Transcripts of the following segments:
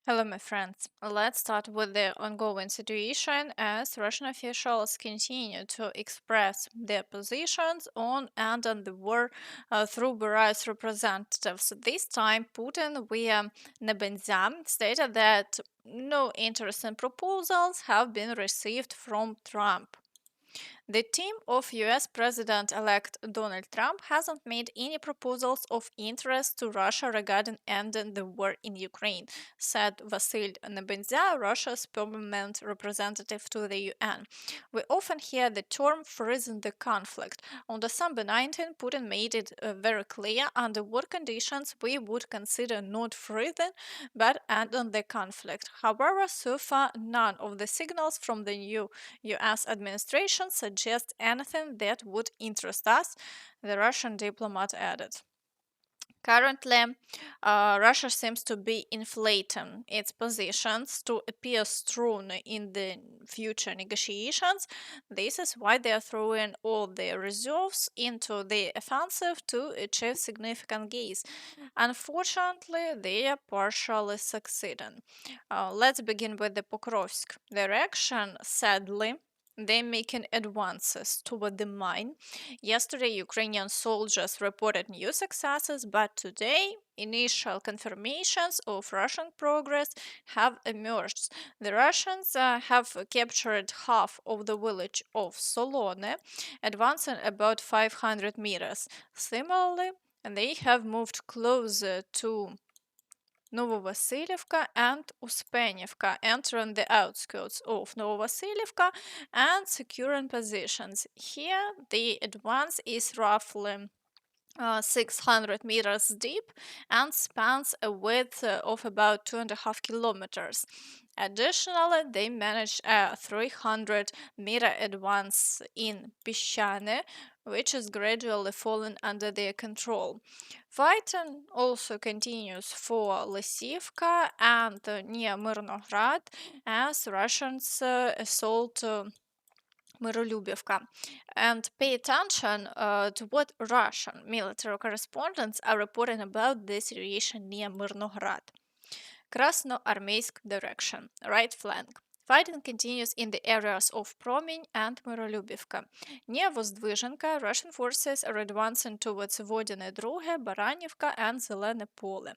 Hello, my friends. Let's start with the ongoing situation as Russian officials continue to express their positions on ending the war through various representatives. This time, Putin via Nebenzya stated that no interesting proposals have been received from Trump. The team of US President elect Donald Trump hasn't made any proposals of interest to Russia regarding ending the war in Ukraine, said Vasyl Nebenzya, Russia's permanent representative to the UN. We often hear the term freezing the conflict. On December 19, Putin made it very clear under what conditions we would consider not freezing but ending the conflict. However, so far, none of the signals from the new US administration suggest anything that would interest us, the Russian diplomat added. Currently, Russia seems to be inflating its positions to appear strong in the future negotiations. This is why they are throwing all their reserves into the offensive to achieve significant gains. Unfortunately, they are partially succeeding. Let's begin with the Pokrovsk direction. Sadly, they're making advances toward the mine. Yesterday, Ukrainian soldiers reported new successes, but today, initial confirmations of Russian progress have emerged. The Russians have captured half of the village of Solone, advancing about 500 meters. Similarly, they have moved closer to Novovasylivka and Uspenivka, entering the outskirts of Novovasylivka and securing positions. Here, the advance is roughly 600 meters deep and spans a width of about 2.5 kilometers. Additionally, they managed a 300-meter advance in Pishane, which is gradually falling under their control. Fighting also continues for Lysivka and near Myrnohrad as Russians assault Myrolюбivka. And pay attention to what Russian military correspondents are reporting about the situation near Myrnohrad. Krasnoarmeysk direction, right flank. Fighting continues in the areas of Promeny and Myrolюбivka. Near Vozdvizhenka, Russian forces are advancing towards Vodine II, Baranivka, and Zelene Pole.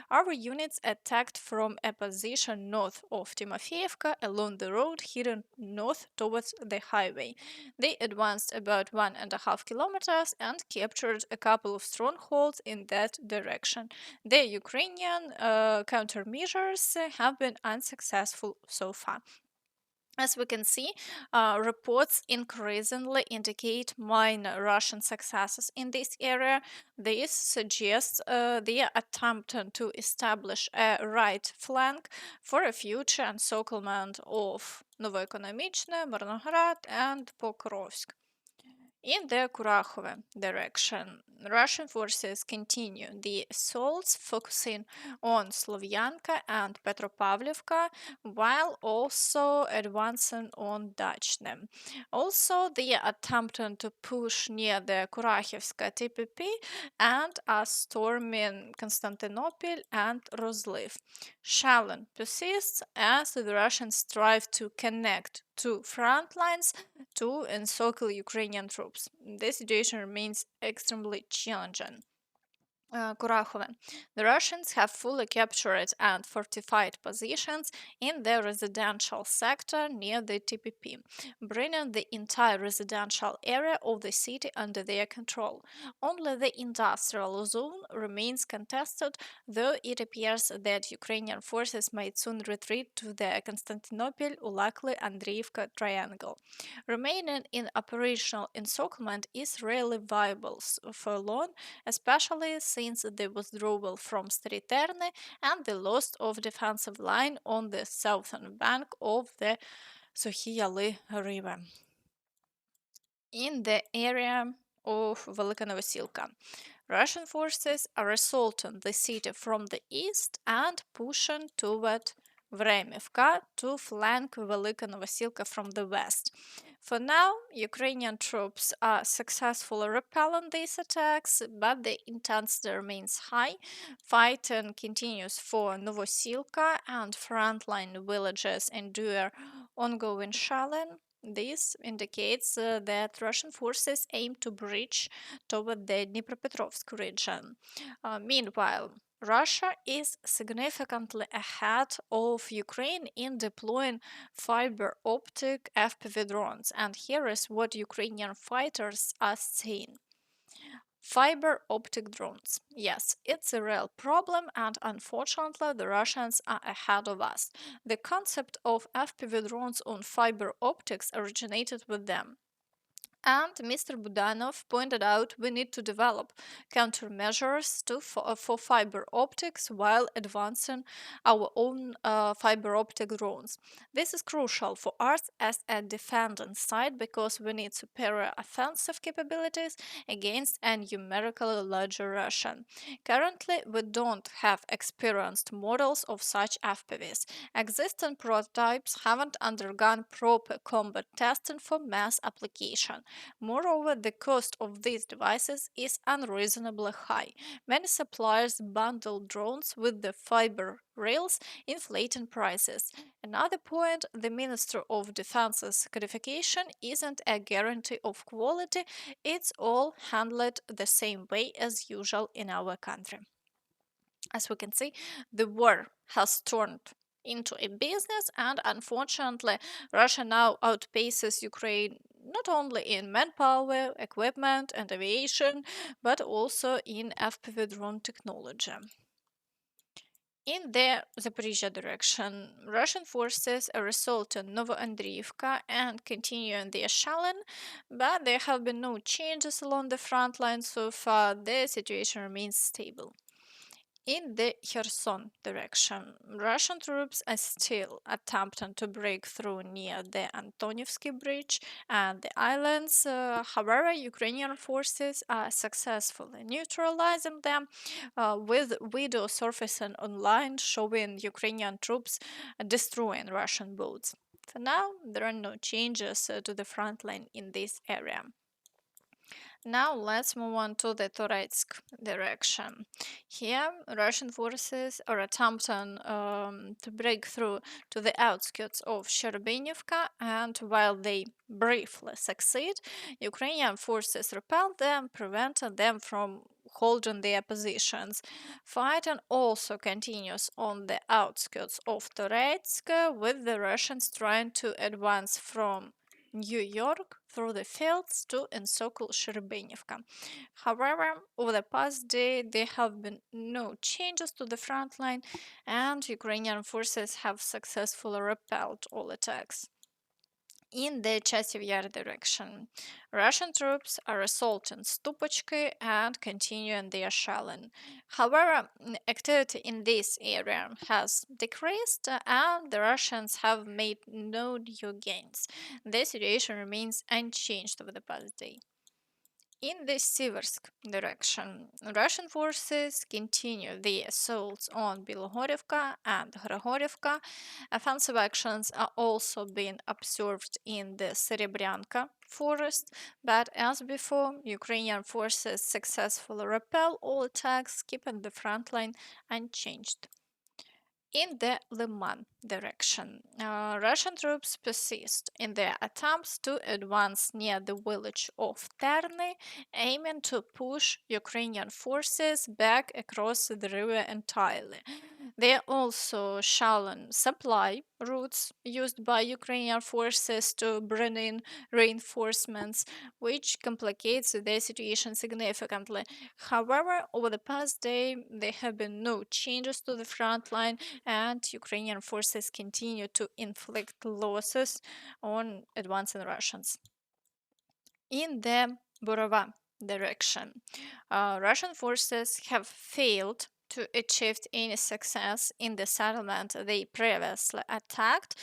Our units attacked from a position north of Timofeevka along the road heading north towards the highway. They advanced about 1.5 kilometers and captured a couple of strongholds in that direction. The Ukrainian countermeasures have been unsuccessful so far. As we can see, reports increasingly indicate minor Russian successes in this area. This suggests they are attempting to establish a right flank for a future encirclement of Novoekonomichne, Myrnohrad, and Pokrovsk. In the Kurakhove direction, Russian forces continue the assaults, focusing on Slovyanka and Petropavlivka, while also advancing on Dachne. Also, they are attempting to push near the Kurakhevska TPP and are storming Constantinople and Rozliv. Shelling persists as the Russians strive to connect two front lines to encircle Ukrainian troops. This situation remains extremely challenging. Kurakhove. The Russians have fully captured and fortified positions in the residential sector near the TPP, bringing the entire residential area of the city under their control. Only the industrial zone remains contested, though it appears that Ukrainian forces might soon retreat to the Constantinople-Ulakli-Andreevka triangle. Remaining in operational encirclement is rarely viable for long, especially since the withdrawal from Striterne and the loss of defensive line on the southern bank of the Suhyali River. In the area of Velyka Novosilka, Russian forces are assaulting the city from the east and pushing toward Vremivka to flank Velyka Novosilka from the west. For now, Ukrainian troops are successfully repelling these attacks, but the intensity remains high. Fighting continues for Novosilka, and frontline villages endure ongoing shelling. This indicates that Russian forces aim to breach toward the Dnipropetrovsk region. Meanwhile, Russia is significantly ahead of Ukraine in deploying fiber optic FPV drones, and here is what Ukrainian fighters are saying. Fiber optic drones. Yes, it's a real problem, and unfortunately, the Russians are ahead of us. The concept of FPV drones on fiber optics originated with them. And Mr. Budanov pointed out we need to develop countermeasures for fiber optics while advancing our own fiber optic drones. This is crucial for us as a defending side because we need superior offensive capabilities against a numerically larger Russian. Currently, we don't have experienced models of such FPVs. Existing prototypes haven't undergone proper combat testing for mass application. Moreover, the cost of these devices is unreasonably high. Many suppliers bundle drones with the fiber rails, inflating prices. Another point, the Ministry of Defense's codification isn't a guarantee of quality, it's all handled the same way as usual in our country. As we can see, the war has turned into a business, and unfortunately, Russia now outpaces Ukraine not only in manpower, equipment, and aviation, but also in FPV drone technology. In the Zaporizhzhia direction, Russian forces are assaulting Novoandriivka and continuing their shelling, but there have been no changes along the front line so far. The situation remains stable. In the Kherson direction, Russian troops are still attempting to break through near the Antonivsky Bridge and the islands. However, Ukrainian forces are successfully neutralizing them, with video surfacing online showing Ukrainian troops destroying Russian boats. For now, there are no changes to the front line in this area. Now let's move on to the Toretsk direction. Here, Russian forces are attempting to break through to the outskirts of Sherebenivka, and while they briefly succeed, Ukrainian forces repel them, preventing them from holding their positions. Fighting also continues on the outskirts of Toretsk, with the Russians trying to advance from New York through the fields to encircle Sherebenivka. However, over the past day, there have been no changes to the front line, and Ukrainian forces have successfully repelled all attacks. In the Chasiv Yar direction, Russian troops are assaulting Stupochki and continuing their shelling. However, activity in this area has decreased, and the Russians have made no new gains. The situation remains unchanged over the past day. In the Siversk direction, Russian forces continue the assaults on Bilogorivka and Grigorivka. Offensive actions are also being observed in the Serebryanka forest, but as before, Ukrainian forces successfully repel all attacks, keeping the front line unchanged. In the Liman direction, Russian troops persist in their attempts to advance near the village of Terny, aiming to push Ukrainian forces back across the river entirely. They are also shelling supply routes used by Ukrainian forces to bring in reinforcements, which complicates the situation significantly. However, over the past day, there have been no changes to the front line, and Ukrainian forces continue to inflict losses on advancing Russians. In the Borova direction, Russian forces have failed to achieve any success in the settlement they previously attacked.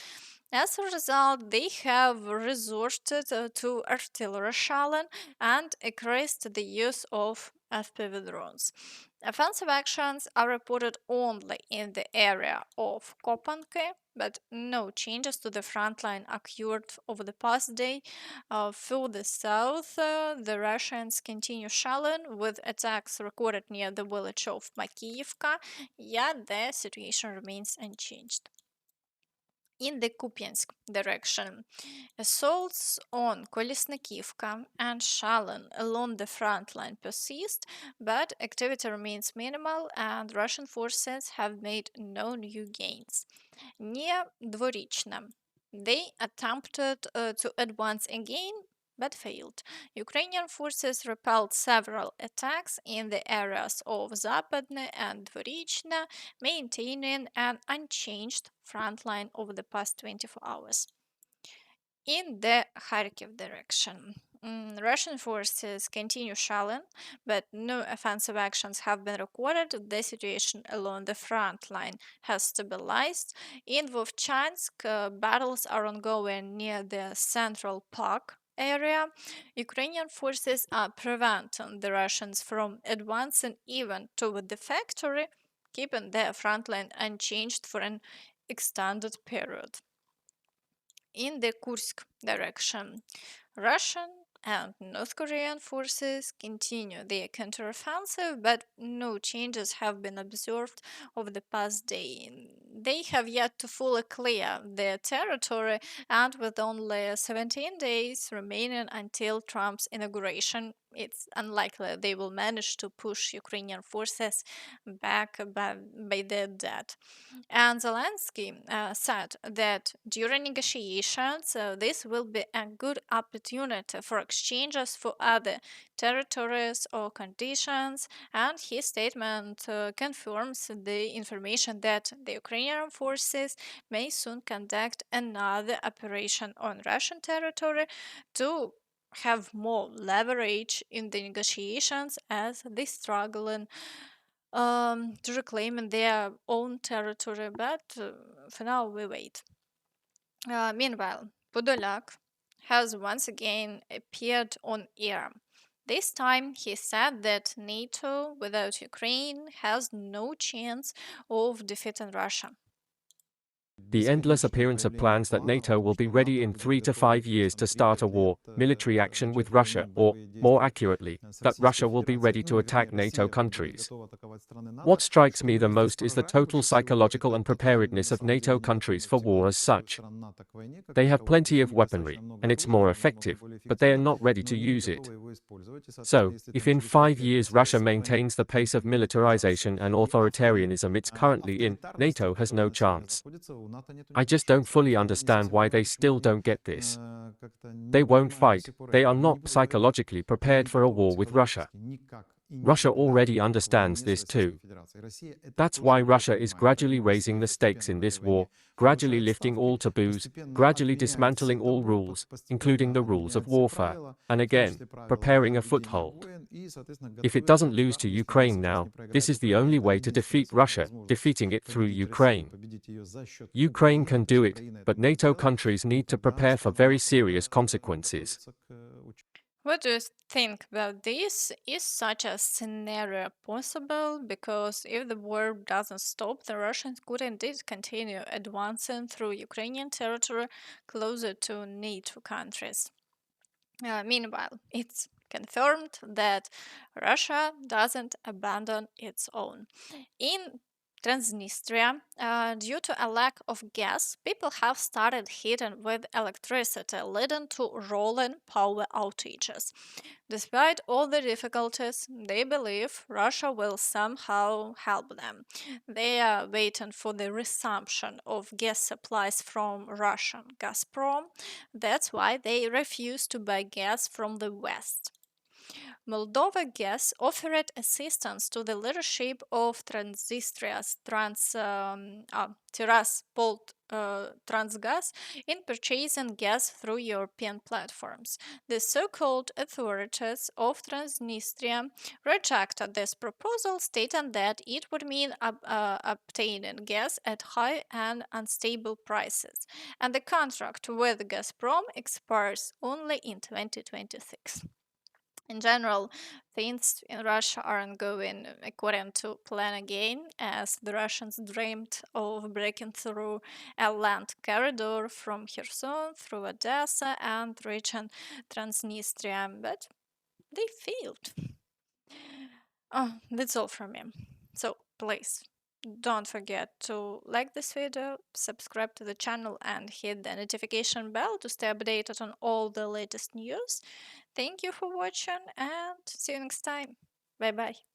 As a result, they have resorted to artillery shelling and increased the use of FPV drones. Offensive actions are reported only in the area of Kopanki, but no changes to the front line occurred over the past day. Further south, the Russians continue shelling, with attacks recorded near the village of Makiyivka, yet the situation remains unchanged. In the Kupiansk direction, assaults on Kolesnikivka and Shalin along the front line persist, but activity remains minimal and Russian forces have made no new gains. Near Dvorichna, they attempted to advance again but failed. Ukrainian forces repelled several attacks in the areas of Zapadne and Dvorichna, maintaining an unchanged front line over the past 24 hours. In the Kharkiv direction, Russian forces continue shelling, but no offensive actions have been recorded. The situation along the front line has stabilized. In Vovchansk, battles are ongoing near the central park area. Ukrainian forces are preventing the Russians from advancing even toward the factory, keeping their front line unchanged for an extended period. In the Kursk direction, Russian and North Korean forces continue their counteroffensive, but no changes have been observed over the past day. They have yet to fully clear their territory, and with only 17 days remaining until Trump's inauguration, it's unlikely they will manage to push Ukrainian forces back by their death. And Zelensky said that during negotiations, this will be a good opportunity for exchanges for other territories or conditions. And his statement confirms the information that the Ukrainian forces may soon conduct another operation on Russian territory to have more leverage in the negotiations as they struggle to reclaim their own territory, but for now we wait. Meanwhile, Podolyak has once again appeared on air. This time he said that NATO without Ukraine has no chance of defeating Russia. The endless appearance of plans that NATO will be ready in 3 to 5 years to start a war, military action with Russia, or, more accurately, that Russia will be ready to attack NATO countries. What strikes me the most is the total psychological unpreparedness of NATO countries for war as such. They have plenty of weaponry, and it's more effective, but they are not ready to use it. So, if in 5 years Russia maintains the pace of militarization and authoritarianism it's currently in, NATO has no chance. I just don't fully understand why they still don't get this. They won't fight, they are not psychologically prepared for a war with Russia. Russia already understands this too. That's why Russia is gradually raising the stakes in this war, gradually lifting all taboos, gradually dismantling all rules, including the rules of warfare, and again, preparing a foothold. If it doesn't lose to Ukraine now, this is the only way to defeat Russia, defeating it through Ukraine. Ukraine can do it, but NATO countries need to prepare for very serious consequences. What do you think about this? Is such a scenario possible? Because if the war doesn't stop, the Russians could indeed continue advancing through Ukrainian territory closer to NATO countries. Meanwhile, it's confirmed that Russia doesn't abandon its own. In Transnistria, due to a lack of gas, people have started heating with electricity, leading to rolling power outages. Despite all the difficulties, they believe Russia will somehow help them. They are waiting for the resumption of gas supplies from Russian Gazprom. That's why they refuse to buy gas from the West. Moldova Gas offered assistance to the leadership of Transnistria's Tiraspol Transgas in purchasing gas through European platforms. The so-called authorities of Transnistria rejected this proposal, stating that it would mean obtaining gas at high and unstable prices, and the contract with Gazprom expires only in 2026. In general, things in Russia aren't going according to plan again, as the Russians dreamed of breaking through a land corridor from Kherson through Odessa and reaching Transnistria, but they failed. Oh, that's all from me. So please don't forget to like this video, subscribe to the channel, and hit the notification bell to stay updated on all the latest news. Thank you for watching and see you next time. Bye bye.